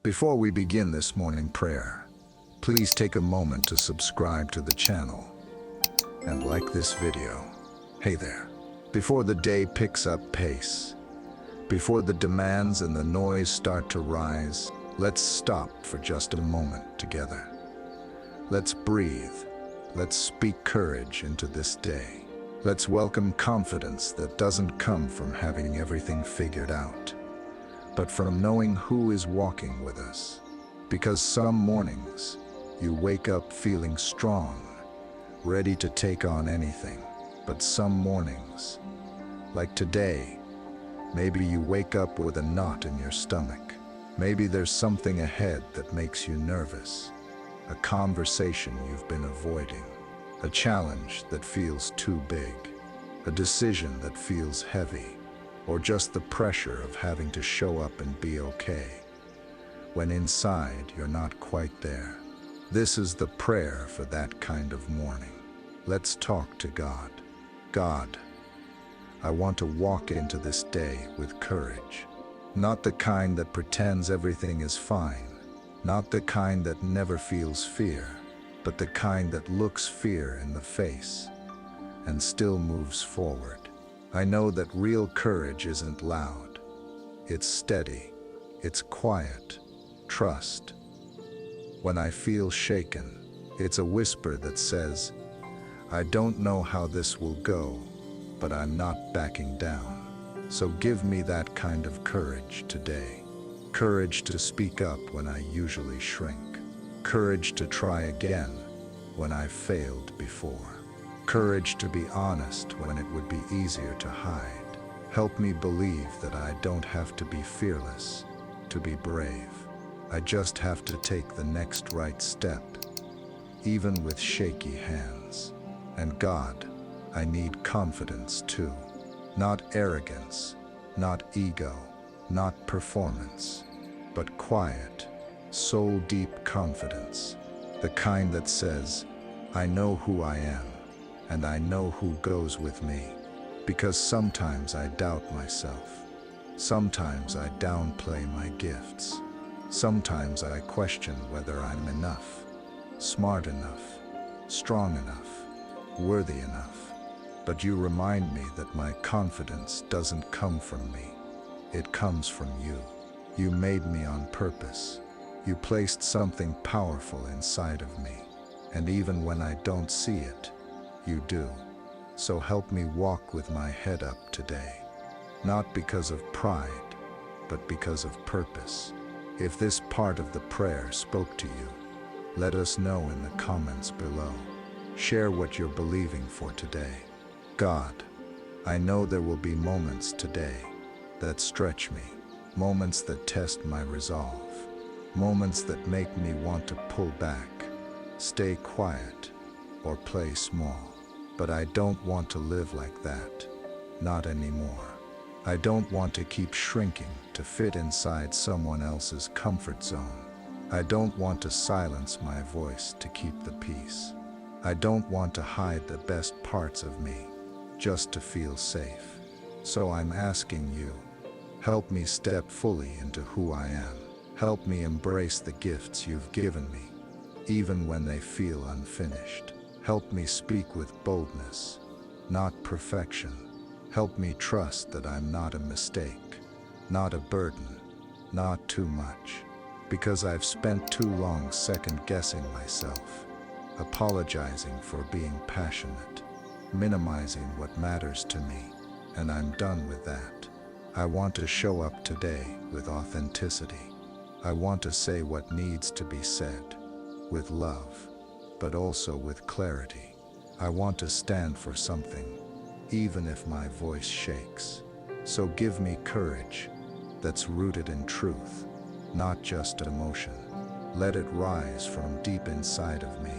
Before we begin this morning prayer, please take a moment to subscribe to the channel and like this video. Hey there. Before the day picks up pace, before the demands and the noise start to rise, let's stop for just a moment together. Let's breathe. Let's speak courage into this day. Let's welcome confidence that doesn't come from having everything figured out, but from knowing who is walking with us. Because some mornings, you wake up feeling strong, ready to take on anything. But some mornings, like today, maybe you wake up with a knot in your stomach. Maybe there's something ahead that makes you nervous. A conversation you've been avoiding. A challenge that feels too big. A decision that feels heavy. Or just the pressure of having to show up and be okay, when inside you're not quite there. This is the prayer for that kind of morning. Let's talk to God. God, I want to walk into this day with courage. Not the kind that pretends everything is fine. Not the kind that never feels fear, but the kind that looks fear in the face and still moves forward. I know that real courage isn't loud. It's steady. It's quiet. Trust. When I feel shaken, it's a whisper that says, I don't know how this will go, but I'm not backing down. So give me that kind of courage today. Courage to speak up when I usually shrink. Courage to try again when I've failed before. Courage to be honest when it would be easier to hide. Help me believe that I don't have to be fearless to be brave. I just have to take the next right step, even with shaky hands. And God, I need confidence too. Not arrogance, not ego, not performance, but quiet, soul-deep confidence. The kind that says, I know who I am, and I know who goes with me. Because sometimes I doubt myself. Sometimes I downplay my gifts. Sometimes I question whether I'm enough, smart enough, strong enough, worthy enough. But you remind me that my confidence doesn't come from me. It comes from you. You made me on purpose. You placed something powerful inside of me. And even when I don't see it, you do. So help me walk with my head up today. Not because of pride, but because of purpose. If this part of the prayer spoke to you, let us know in the comments below. Share what you're believing for today. God, I know there will be moments today that stretch me, moments that test my resolve, moments that make me want to pull back, stay quiet, or play small. But I don't want to live like that, not anymore. I don't want to keep shrinking to fit inside someone else's comfort zone. I don't want to silence my voice to keep the peace. I don't want to hide the best parts of me just to feel safe. So I'm asking you, help me step fully into who I am. Help me embrace the gifts you've given me, even when they feel unfinished. Help me speak with boldness, not perfection. Help me trust that I'm not a mistake, not a burden, not too much. Because I've spent too long second-guessing myself, apologizing for being passionate, minimizing what matters to me, and I'm done with that. I want to show up today with authenticity. I want to say what needs to be said, with love, but also with clarity. I want to stand for something, even if my voice shakes. So give me courage that's rooted in truth, not just emotion. Let it rise from deep inside of me.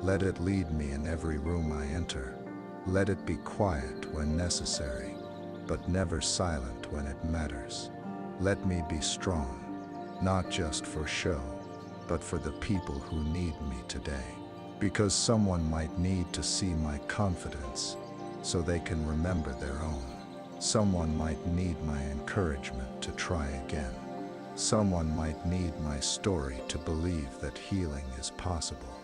Let it lead me in every room I enter. Let it be quiet when necessary, but never silent when it matters. Let me be strong, not just for show, but for the people who need me today. Because someone might need to see my confidence so they can remember their own. Someone might need my encouragement to try again. Someone might need my story to believe that healing is possible.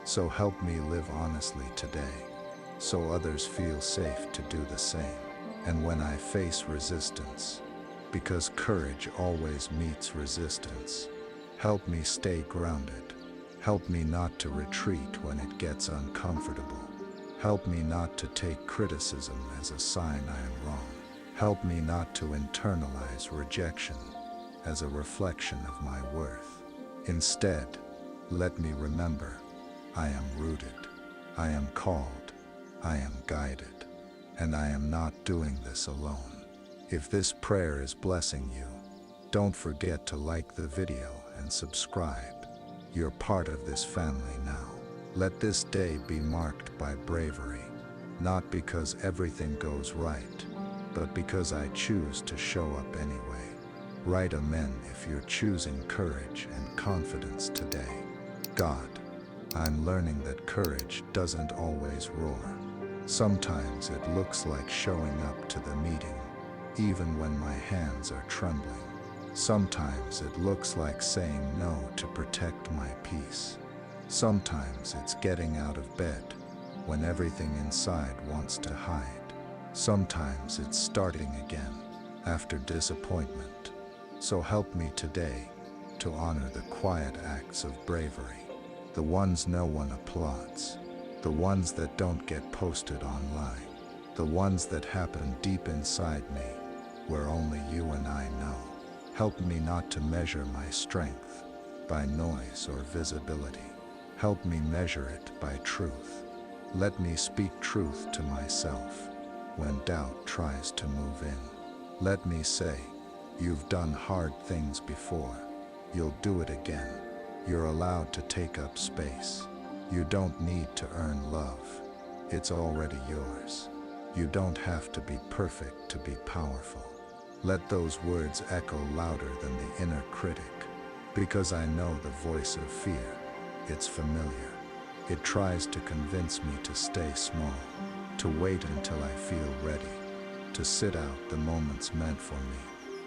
So help me live honestly today, so others feel safe to do the same. And when I face resistance, because courage always meets resistance, help me stay grounded. Help me not to retreat when it gets uncomfortable. Help me not to take criticism as a sign I am wrong. Help me not to internalize rejection as a reflection of my worth. Instead, let me remember, I am rooted, I am called, I am guided, and I am not doing this alone. If this prayer is blessing you, don't forget to like the video and subscribe. You're part of this family now. Let this day be marked by bravery, not because everything goes right, but because I choose to show up anyway. Write amen if you're choosing courage and confidence today. God, I'm learning that courage doesn't always roar. Sometimes it looks like showing up to the meeting, even when my hands are trembling. Sometimes it looks like saying no to protect my peace. Sometimes it's getting out of bed when everything inside wants to hide. Sometimes it's starting again after disappointment. So help me today to honor the quiet acts of bravery, the ones no one applauds, the ones that don't get posted online, the ones that happen deep inside me, where only you and I know. Help me not to measure my strength by noise or visibility. Help me measure it by truth. Let me speak truth to myself when doubt tries to move in. Let me say, you've done hard things before. You'll do it again. You're allowed to take up space. You don't need to earn love. It's already yours. You don't have to be perfect to be powerful. Let those words echo louder than the inner critic, because I know the voice of fear. It's familiar. It tries to convince me to stay small, to wait until I feel ready, to sit out the moments meant for me,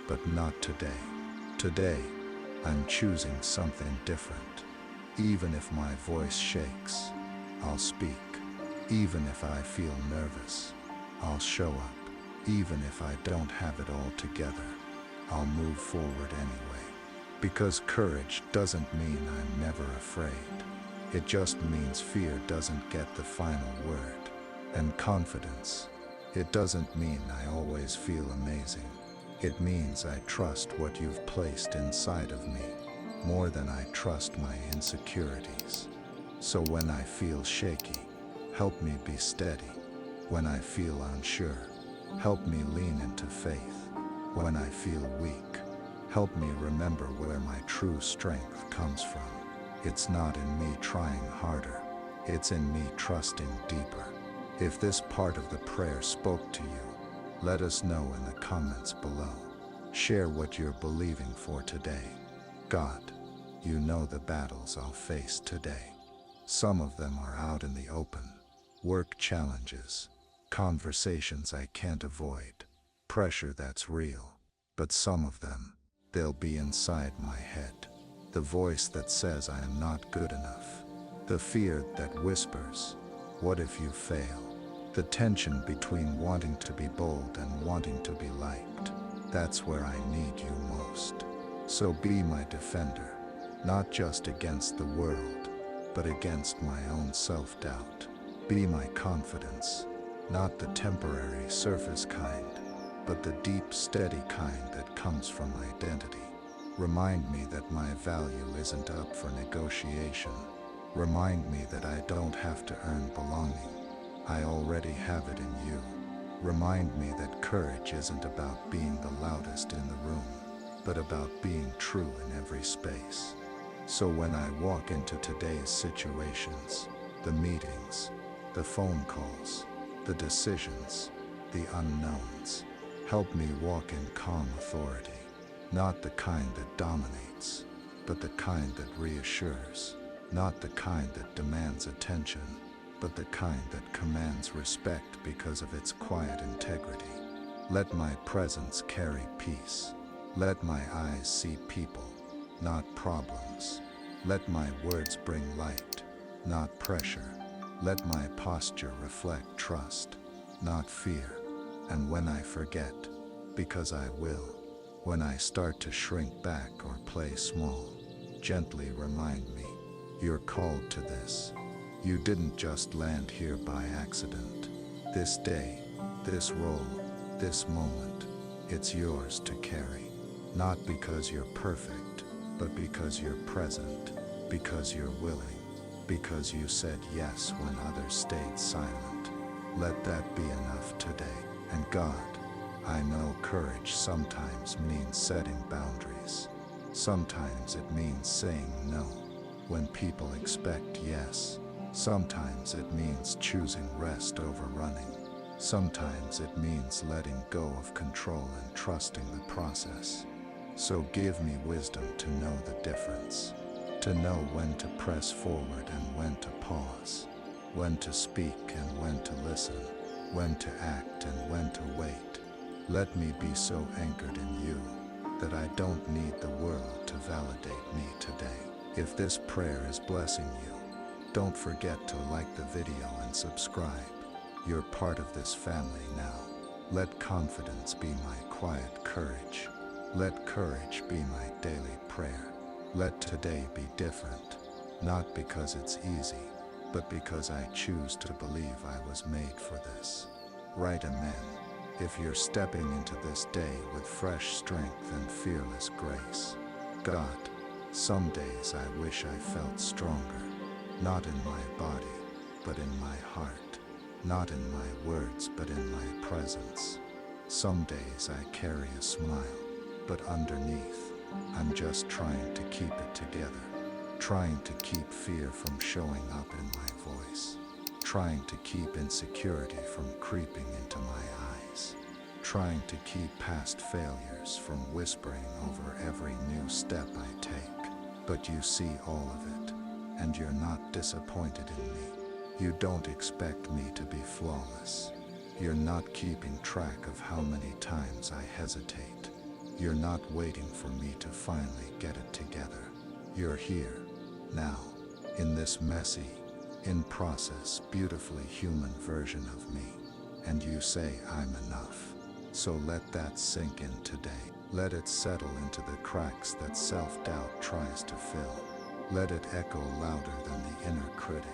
but not today. Today, I'm choosing something different. Even if my voice shakes, I'll speak. Even if I feel nervous, I'll show up. Even if I don't have it all together, I'll move forward anyway. Because courage doesn't mean I'm never afraid. It just means fear doesn't get the final word. And confidence, it doesn't mean I always feel amazing. It means I trust what you've placed inside of me more than I trust my insecurities. So when I feel shaky, help me be steady. When I feel unsure, help me lean into faith. When I feel weak, help me remember where my true strength comes from. It's not in me trying harder, it's in me trusting deeper. If this part of the prayer spoke to you, let us know in the comments below. Share what you're believing for today. God, you know the battles I'll face today. Some of them are out in the open. Work challenges, conversations I can't avoid, pressure that's real. But some of them, they'll be inside my head. The voice that says I am not good enough. The fear that whispers, what if you fail? The tension between wanting to be bold and wanting to be liked. That's where I need you most. So be my defender, not just against the world, but against my own self-doubt. Be my confidence, not the temporary surface kind, but the deep, steady kind that comes from identity. Remind me that my value isn't up for negotiation. Remind me that I don't have to earn belonging. I already have it in you. Remind me that courage isn't about being the loudest in the room, but about being true in every space. So when I walk into today's situations, the meetings, the phone calls, the decisions, the unknowns, help me walk in calm authority, not the kind that dominates, but the kind that reassures, not the kind that demands attention, but the kind that commands respect because of its quiet integrity. Let my presence carry peace, Let my eyes see people, not problems. Let my words bring light, not pressure. Let my posture reflect trust, not fear. And when I forget, because I will, when I start to shrink back or play small, gently remind me, you're called to this. You didn't just land here by accident. This day, this role, this moment, it's yours to carry. Not because you're perfect, but because you're present, because you're willing, because you said yes when others stayed silent. Let that be enough today. And God, I know courage sometimes means setting boundaries. Sometimes it means saying no when people expect yes. Sometimes it means choosing rest over running. Sometimes it means letting go of control and trusting the process. So give me wisdom to know the difference, to know when to press forward and when to pause, when to speak and when to listen, when to act and when to wait. Let me be so anchored in you that I don't need the world to validate me today. If this prayer is blessing you, don't forget to like the video and subscribe. You're part of this family now. Let confidence be my quiet courage. Let courage be my daily prayer. Let today be different, not because it's easy, but because I choose to believe I was made for this. Write amen if you're stepping into this day with fresh strength and fearless grace. God, some days I wish I felt stronger, not in my body, but in my heart. Not in my words, but in my presence. Some days I carry a smile, but underneath, I'm just trying to keep it together. Trying to keep fear from showing up in my voice. Trying to keep insecurity from creeping into my eyes. Trying to keep past failures from whispering over every new step I take. But you see all of it, and you're not disappointed in me. You don't expect me to be flawless. You're not keeping track of how many times I hesitate. You're not waiting for me to finally get it together. You're here, now, in this messy, in process, beautifully human version of me. And you say I'm enough. So let that sink in today. Let it settle into the cracks that self-doubt tries to fill. Let it echo louder than the inner critic.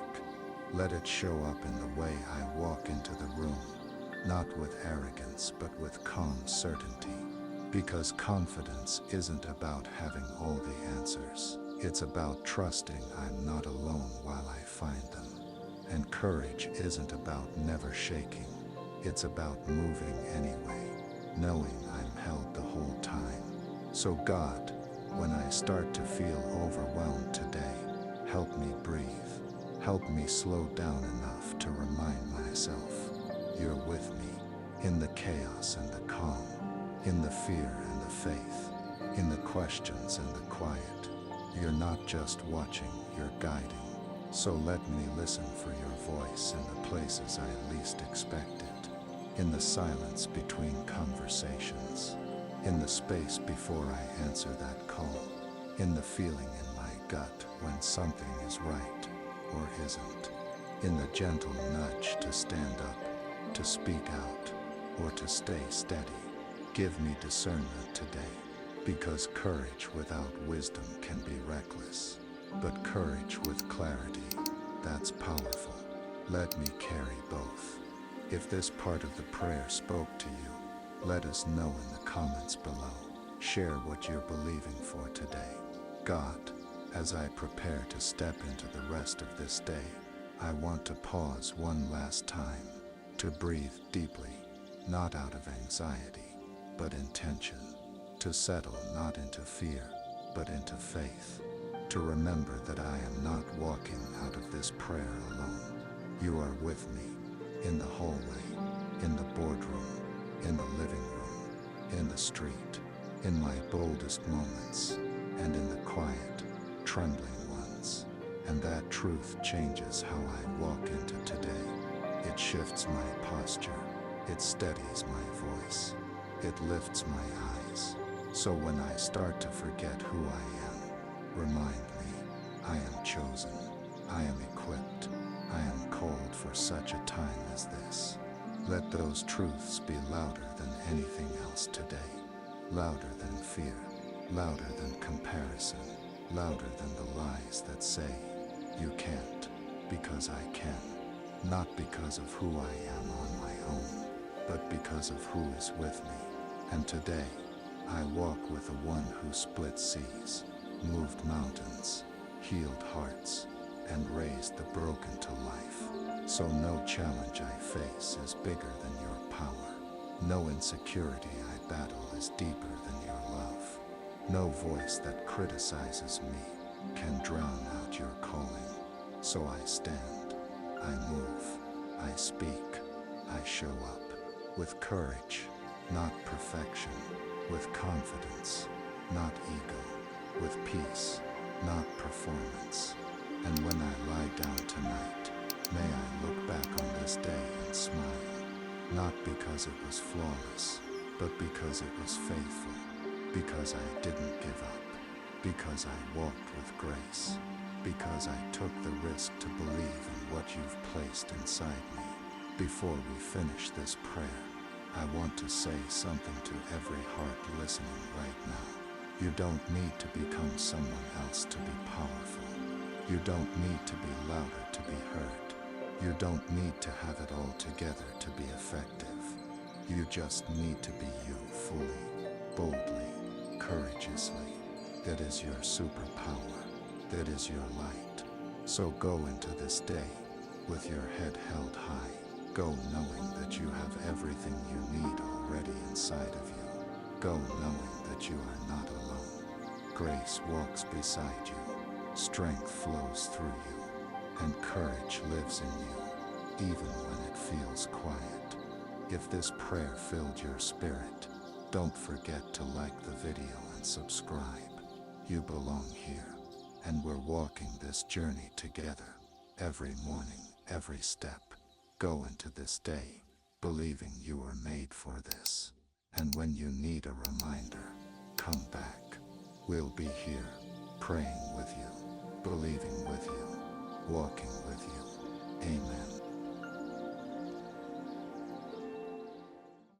Let it show up in the way I walk into the room, not with arrogance but with calm certainty. Because confidence isn't about having all the answers. It's about trusting I'm not alone while I find them. And courage isn't about never shaking. It's about moving anyway, knowing I'm held the whole time. So God, when I start to feel overwhelmed today, help me breathe. Help me slow down enough to remind myself, you're with me, in the chaos and the calm, in the fear and the faith, in the questions and the quiet. You're not just watching, you're guiding. So let me listen for your voice in the places I least expect it, in the silence between conversations, in the space before I answer that call, in the feeling in my gut when something is right or isn't, in the gentle nudge to stand up, to speak out, or to stay steady. Give me discernment today, because courage without wisdom can be reckless, but courage with clarity, that's powerful. Let me carry both. If this part of the prayer spoke to you, let us know in the comments below. Share what you're believing for today. God, as I prepare to step into the rest of this day, I want to pause one last time, to breathe deeply, not out of anxiety, but intention, to settle not into fear, but into faith, to remember that I am not walking out of this prayer alone. You are with me, in the hallway, in the boardroom, in the living room, in the street, in my boldest moments, and in the quiet, trembling ones. And that truth changes how I walk into today. It shifts my posture. It steadies my voice. It lifts my eyes. So when I start to forget who I am, remind me, I am chosen, I am equipped, I am called for such a time as this. Let those truths be louder than anything else today. Louder than fear, louder than comparison, louder than the lies that say, you can't, because I can. Not because of who I am on my own, but because of who is with me. And today, I walk with the one who split seas, moved mountains, healed hearts, and raised the broken to life. So no challenge I face is bigger than your power. No insecurity I battle is deeper than your love. No voice that criticizes me can drown out your calling. So I stand, I move, I speak, I show up with courage, not perfection, with confidence, not ego, with peace, not performance. And when I lie down tonight, may I look back on this day and smile, not because it was flawless, but because it was faithful, because I didn't give up, because I walked with grace, because I took the risk to believe in what you've placed inside me. Before we finish this prayer, I want to say something to every heart listening right now. You don't need to become someone else to be powerful. You don't need to be louder to be heard. You don't need to have it all together to be effective. You just need to be you fully, boldly, courageously. That is your superpower. That is your light. So go into this day with your head held high. Go knowing that you have everything you need already inside of you. Go knowing that you are not alone. Grace walks beside you. Strength flows through you. And courage lives in you, even when it feels quiet. If this prayer filled your spirit, don't forget to like the video and subscribe. You belong here, and we're walking this journey together. Every morning, every step. Go into this day, believing you were made for this. And when you need a reminder, come back. We'll be here, praying with you, believing with you, walking with you. Amen.